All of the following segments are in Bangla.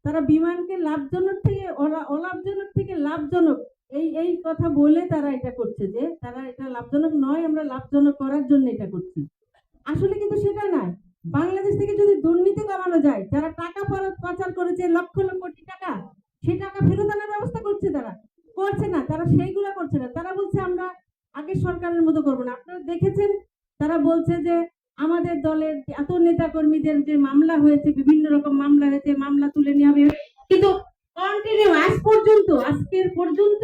তারা বিমানকে লাভজনক থেকে অলাভজনক থেকে লাভজনক এই কথা বলে তারা এটা করছে, যে তারা এটা লাভজনক নয়, আমরা লাভজনক করার জন্য এটা করছি। আসলে কিন্তু সেটা নয়। বাংলাদেশ থেকে যদি দুর্নীতি কমানো যায়, যারা টাকা পাচার করেছে লক্ষ লক্ষ কোটি টাকা, সেই টাকা ফেরত আনার ব্যবস্থা করছে, তারা করছে না, তারা সেইগুলো করছে না। তারা বলছে আমরা আগের সরকারের মতো করবো না। আপনারা দেখেছেন তারা বলছে যে আমাদের দলের এত নেতা কর্মীদের যে মামলা হয়েছে, বিভিন্ন রকম মামলা হয়েছে, মামলা তুলে নেওয়া হবে, কিন্তু কন্টিনিউ আজকের পর্যন্ত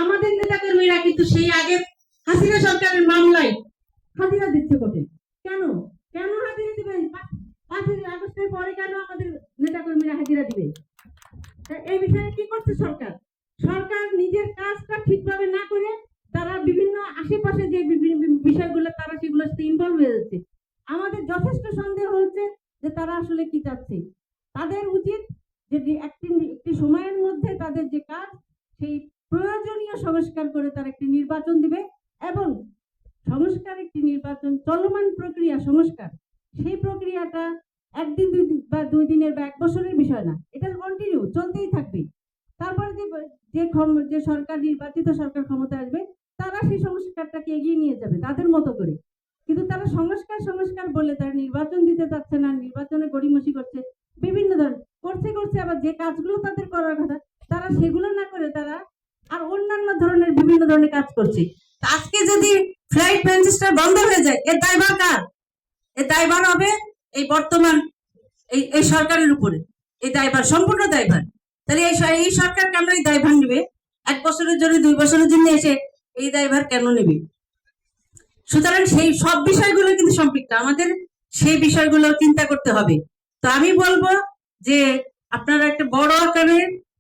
আমাদের নেতা কর্মীরা কিন্তু সেই আগের হাসিনা সরকারের মামলায় হাজিরা দিচ্ছে কোর্টে। কেন কেন হাজিরা দিবেন? 5ই আগস্টের পরে কেন আমাদের নেতা কর্মীরা হাজিরা দিবে? এই বিষয়ে কি করছে সরকার? সরকার নিজের কাজটা ঠিকভাবে না করে তারা বিভিন্ন আশেপাশে যে বিভিন্ন বিষয়গুলো তারা সেগুলোর সাথে ইনভলভ হয়ে যাচ্ছে। আমাদের যথেষ্ট সন্দেহ হচ্ছে যে তারা আসলে কি চাচ্ছে। তাদের উচিত যে একটি সময়ের মধ্যে তাদের যে কাজ, সেই প্রয়োজনীয় সংস্কার করে তারা একটি নির্বাচন দিবে, এবং সংস্কার একটি নির্বাচন চলমান প্রক্রিয়া সংস্কার, সেই প্রক্রিয়াটা একদিন দুই দিন বা 2 দিনের বা 1 বছরের বিষয় না, এটা কন্টিনিউ চলতেই থাকবে। তারপরে যে সরকার নির্বাচিত সরকার ক্ষমতা আসবে, তারা সেই সংস্কারটাকে এগিয়ে নিয়ে যাবে তাদের মতো করে। কিন্তু তারা সংস্কার বলে তারা নির্বাচন দিতে চাচ্ছে না, নির্বাচনে গড়িমসি করছে, বিভিন্ন ধরনের করছে, আবার যে কাজগুলো তাদের করার কথা তারা সেগুলো না করে তারা আর অন্যান্য ধরনের বিভিন্ন ধরনের কাজ করছে। আজকে যদি ফ্লাইট ম্যানচেস্টার বন্ধ হয়ে যায়, এর দায়ভার কার? এর দায়ভার হবে এই বর্তমান এই সরকারের উপরে। এই দায়ভার সম্পূর্ণ দায়ভার। তাহলে এই সরকার কেন এই দায়ভার নেবে? 1 বছরের জন্য 2 বছরের জন্য এসে এই দায়ভার কেন নেবে? সুতরাং সেই সব বিষয়গুলো কিন্তু সম্পৃক্ত, আমাদের সেই বিষয়গুলো চিন্তা করতে হবে। তো আমি বলবো যে আপনারা একটা বড় আকারের